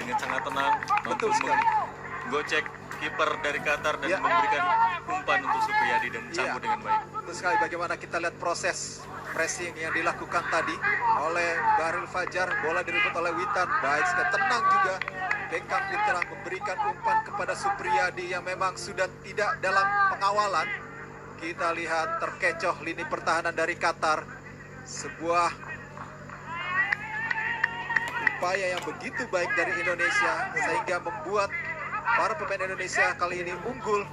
dengan sangat tenang, mampu Betul sekali. menggocek kiper dari Qatar dan memberikan umpan untuk Supriyadi dan sambut dengan baik. Betul sekali, bagaimana kita lihat proses pressing yang dilakukan tadi oleh Bahrul Fajar, bola direbut oleh Witan, baik sekali, tenang juga. Beckham telah memberikan umpan kepada Supriyadi yang memang sudah tidak dalam pengawalan. Kita lihat terkecoh lini pertahanan dari Qatar. Sebuah upaya yang begitu baik dari Indonesia sehingga membuat para pemain Indonesia kali ini unggul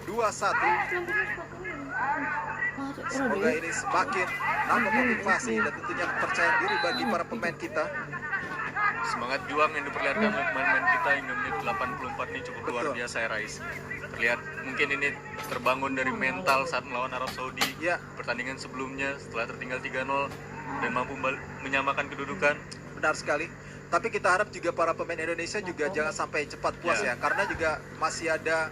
2-1. Semoga ini semakin nambah motivasi dan tentunya kepercayaan diri bagi para pemain kita. Semangat juang yang diperlihatkan oleh pemain-pemain kita hingga menit 84 ini cukup luar biasa ya Rais. Terlihat mungkin ini terbangun dari mental saat melawan Arab Saudi. Pertandingan sebelumnya setelah tertinggal 3-0 dan mampu menyamakan kedudukan. Benar sekali. Tapi kita harap juga para pemain Indonesia juga jangan sampai cepat puas ya, karena juga masih ada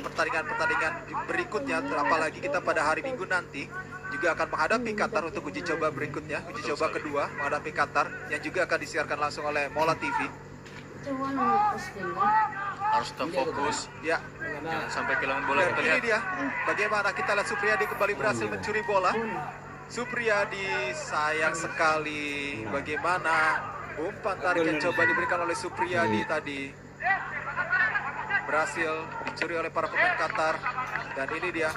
pertandingan-pertandingan berikutnya, apalagi kita pada hari Minggu nanti juga akan menghadapi Qatar untuk uji coba berikutnya, uji coba kedua menghadapi Qatar yang juga akan disiarkan langsung oleh Mola TV. Harus tetap fokus, jangan sampai kehilangan bola. Dan ini dia, bagaimana kita lihat Supriyadi kembali berhasil mencuri bola. Supriyadi sayang sekali, bagaimana umpan tarik yang coba diberikan oleh Supriyadi tadi berhasil dicuri oleh para pemain Qatar. Dan ini dia,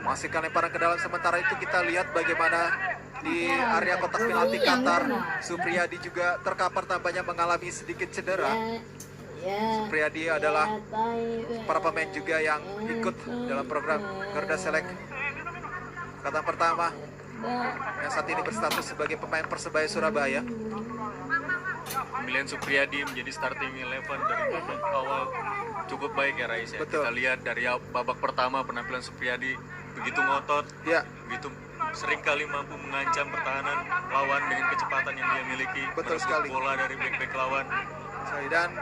masihkan lemparan ke dalam. Sementara itu kita lihat bagaimana di area kotak penalti Qatar, Supriyadi juga terkapar tampaknya mengalami sedikit cedera. Supriyadi adalah para pemain juga yang ikut dalam program Garuda Select angkatan pertama yang saat ini berstatus sebagai pemain Persebaya Surabaya. Pemilihan Supriyadi menjadi starting 11 dari babak awal cukup baik ya Rais ya. Kita lihat dari babak pertama penampilan Supriyadi begitu ngotot, begitu seringkali mampu mengancam pertahanan lawan dengan kecepatan yang dia miliki. Betul sekali. Bola dari bek-bek lawan. Dan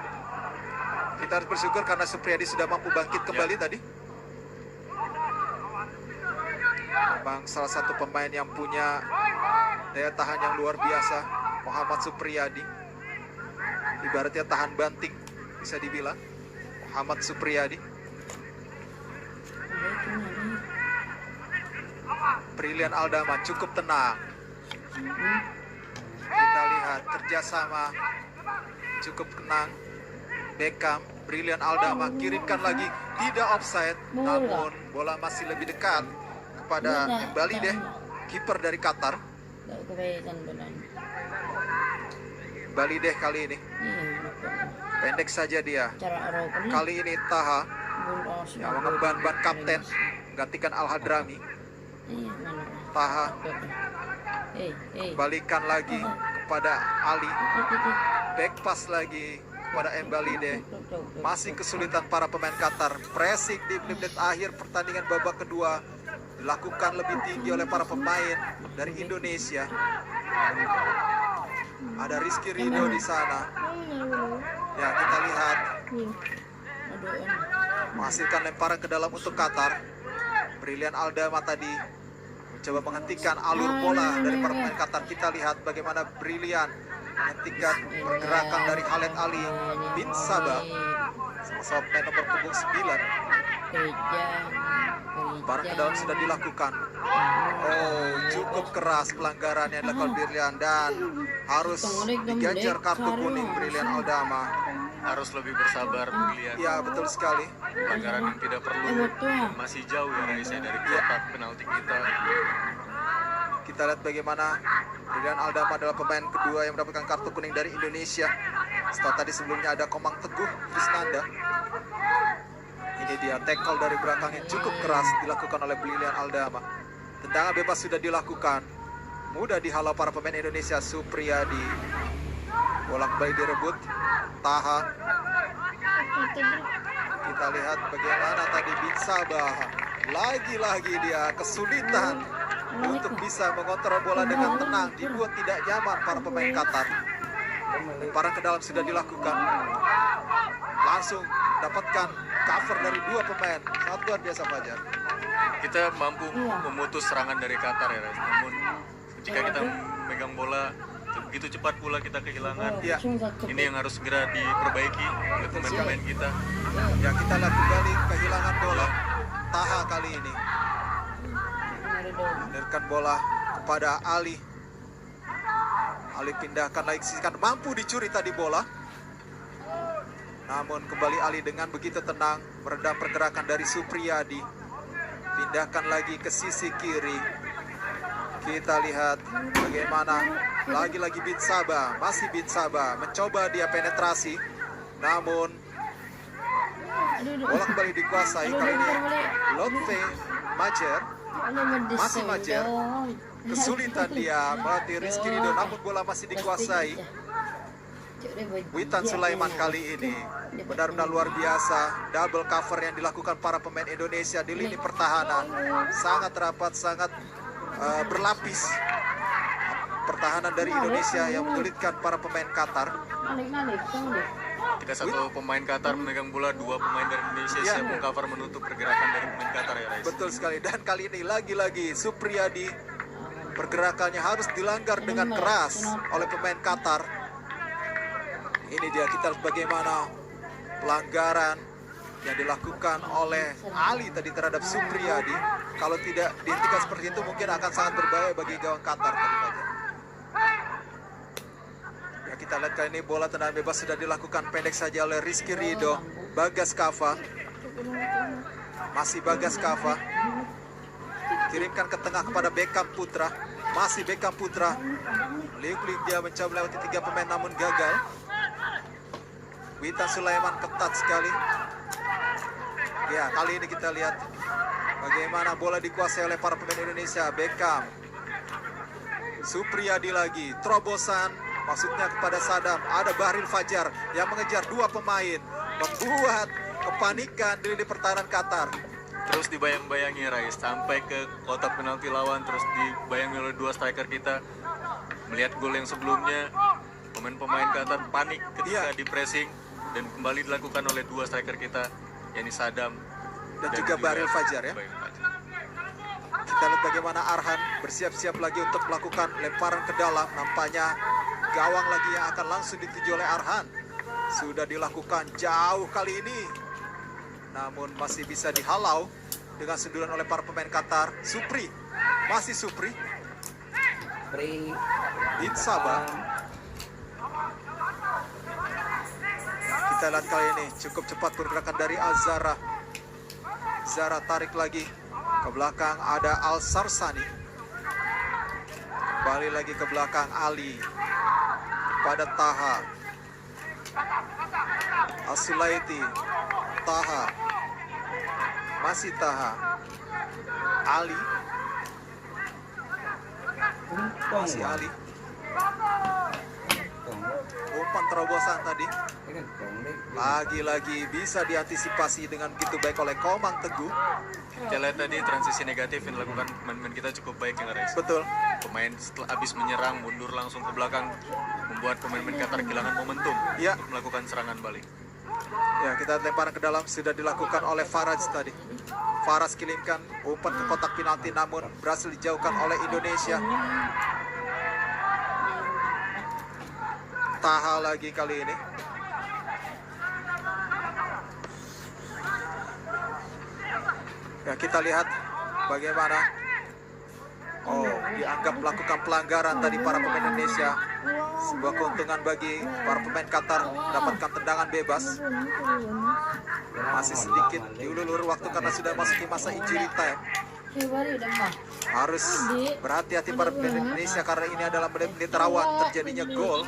kita harus bersyukur karena Supriyadi sudah mampu bangkit kembali tadi. Memang salah satu pemain yang punya daya tahan yang luar biasa, Muhammad Supriyadi. Ibaratnya tahan banting, bisa dibilang Muhammad Supriyadi. Brilian Aldama cukup tenang. Kita lihat kerjasama cukup tenang. Beckham, Brilian Aldama kirimkan lagi, tidak offside, namun bola masih lebih dekat kepada Mbalideh, kiper dari Qatar. Mbalideh kali ini pendek saja dia. Kali ini Taha yang mengemban ban kapten menggantikan Al Hadrami. Taha balikan lagi kepada Ali, back pass lagi kepada Mbalideh. Masih kesulitan para pemain Qatar. Pressing di menit akhir pertandingan babak kedua dilakukan lebih tinggi oleh para pemain dari Indonesia. Ada Rizky Ridho di sana. Ya, kita lihat menghasilkan lemparan ke dalam untuk Qatar. Brilian Aldama tadi mencoba menghentikan alur bola dari para pemain Qatar. Kita lihat bagaimana Brilian menghentikan pergerakan dari Khaled Ali bin Sabah, salah satu pemain nomor punggung 9. Barang ke dalam sudah dilakukan. Oh, cukup keras pelanggaran yang dilakukan Brilian dan harus diganjar kartu kuning Brilian Aldama. Harus lebih bersabar Brilian. Ya, betul sekali. Pelanggaran yang tidak perlu masih jauh ya Rais ya dari kotak penalti kita. Kita lihat bagaimana Brilian Aldama adalah pemain kedua yang mendapatkan kartu kuning dari Indonesia. Setelah tadi sebelumnya ada Komang Teguh Krisnanda. Ini dia tackle dari belakang yang cukup keras dilakukan oleh Brilian Aldama. Tendangan bebas sudah dilakukan. Mudah dihalau para pemain Indonesia. Supriyadi. Bola kembali direbut. Taha. Kita lihat bagaimana tadi bin Sabah. Lagi-lagi dia kesulitan untuk bisa mengontrol bola dengan tenang. Dibuat tidak nyaman para pemain Qatar. Lemparan ke dalam sudah dilakukan. Langsung dapatkan cover dari dua pemain. Sangat luar biasa Fajar. Kita mampu memutus serangan dari Qatar ya Rais. Namun jika kita memegang bola begitu cepat pula kita kehilangan. Ya. Ini yang harus segera diperbaiki oleh pemain-pemain kita. Ya, kita lihat kembali kehilangan bola. Taha kali ini menerikan bola kepada Ali. Ali pindahkan lagi ke sisi kanan, mampu dicuri tadi bola. Namun kembali Ali dengan begitu tenang meredam pergerakan dari Supriyadi. Pindahkan lagi ke sisi kiri. Kita lihat bagaimana lagi-lagi Bin Sabah, masih Bin Sabah mencoba dia penetrasi. Namun bola kembali dikuasai kali ini Lotfe Majer. Masih Majer, kesulitan dia melatih Rizky Ridho, namun bola masih dikuasai Witan Sulaiman kali ini. Benar-benar luar biasa double cover yang dilakukan para pemain Indonesia di lini pertahanan. Sangat rapat, sangat berlapis pertahanan dari Indonesia yang menyulitkan para pemain Qatar. Kita satu pemain Qatar memegang bola, dua pemain dari Indonesia siap mengcover menutup pergerakan dari pemain Qatar ya, Rais. Betul sekali, dan kali ini lagi-lagi Supriyadi pergerakannya harus dilanggar dengan keras oleh pemain Qatar. Ini dia, kita lihat bagaimana pelanggaran yang dilakukan oleh Ali tadi terhadap Supriyadi. Kalau tidak dihentikan seperti itu mungkin akan sangat berbahaya bagi gawang Qatar tadi Fajar. Ya, kita lihat kali ini bola tendangan bebas sudah dilakukan pendek saja oleh Rizky Ridho. Bagas Kava, masih Bagas Kava, kirimkan ke tengah kepada Beckham Putra. Masih Beckham Putra, liuk-liuk dia mencoba melewati 3 pemain namun gagal. Witan Sulaiman ketat sekali. Ya, kali ini kita lihat bagaimana bola dikuasai oleh para pemain Indonesia. Beckham, Supriyadi lagi, terobosan maksudnya kepada Sadam. Ada Bahril Fajar yang mengejar 2 pemain, membuat kepanikan di lini pertahanan Qatar. Terus dibayang-bayangi Rais sampai ke kotak penalti lawan, terus dibayangi oleh 2 striker kita. Melihat gol yang sebelumnya, pemain-pemain Qatar panik ketika di pressing dan kembali dilakukan oleh 2 striker kita, yakni Sadam dan juga Bahril Fajar ya. Kita lihat bagaimana Arhan bersiap-siap lagi untuk melakukan lemparan ke dalam. Nampaknya gawang lagi yang akan langsung dituju oleh Arhan. Sudah dilakukan jauh kali ini, namun masih bisa dihalau dengan senduran oleh para pemain Qatar. Supri, masih Supri, Bin Sabah. Kita lihat kali ini cukup cepat pergerakan dari Azara. Zara tarik lagi ke belakang, ada Al Sarsani. Kembali lagi ke belakang Ali kepada Taha. Asulaiti, Taha, masih Taha, Ali, masih Ali. Umpan terobosan tadi lagi-lagi bisa diantisipasi dengan begitu baik oleh Komang Teguh. Kita lihat tadi transisi negatif yang dilakukan pemain-pemain kita cukup baik ya Rais. Betul. Pemain setelah habis menyerang mundur langsung ke belakang, membuat pemain-pemain Qatar kehilangan momentum untuk melakukan serangan balik. Ya, kita lemparan ke dalam sudah dilakukan oleh Faraj tadi. Faras kirimkan umpan ke kotak penalti namun berhasil dijauhkan oleh Indonesia. Taha lagi kali ini. Ya, kita lihat bagaimana dianggap melakukan pelanggaran tadi para pemain Indonesia. Sebuah keuntungan bagi para pemain Qatar mendapatkan tendangan bebas. Masih sedikit diulur waktu karena sudah masuki masa injury time. Harus berhati-hati para pemain Indonesia karena ini adalah menit-menit rawan terjadinya gol.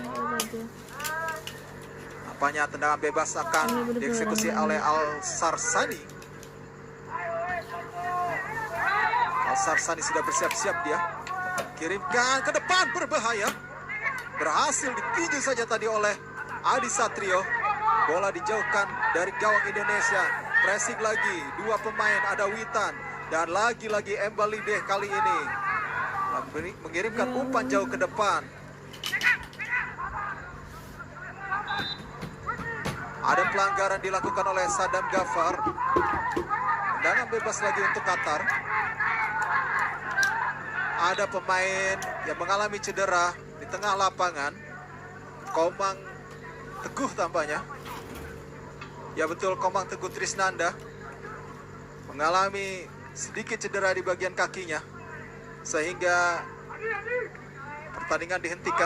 Nampaknya tendangan bebas akan dieksekusi oleh Al Sarsani. Al Sarsani sudah bersiap-siap dia. Kirimkan ke depan, berbahaya. Berhasil ditinju saja tadi oleh Adi Satrio. Bola dijauhkan dari gawang Indonesia. Pressing lagi, 2 pemain, ada Witan dan lagi-lagi Embalideh kali ini mengirimkan umpan jauh ke depan. Ada pelanggaran dilakukan oleh Sadam Ghaffar. Tendangan bebas lagi untuk Qatar. Ada pemain yang mengalami cedera di di tengah lapangan. Komang Teguh tampaknya. Ya betul, Komang Teguh Trisnanda mengalami sedikit cedera di bagian kakinya, sehingga pertandingan dihentikan.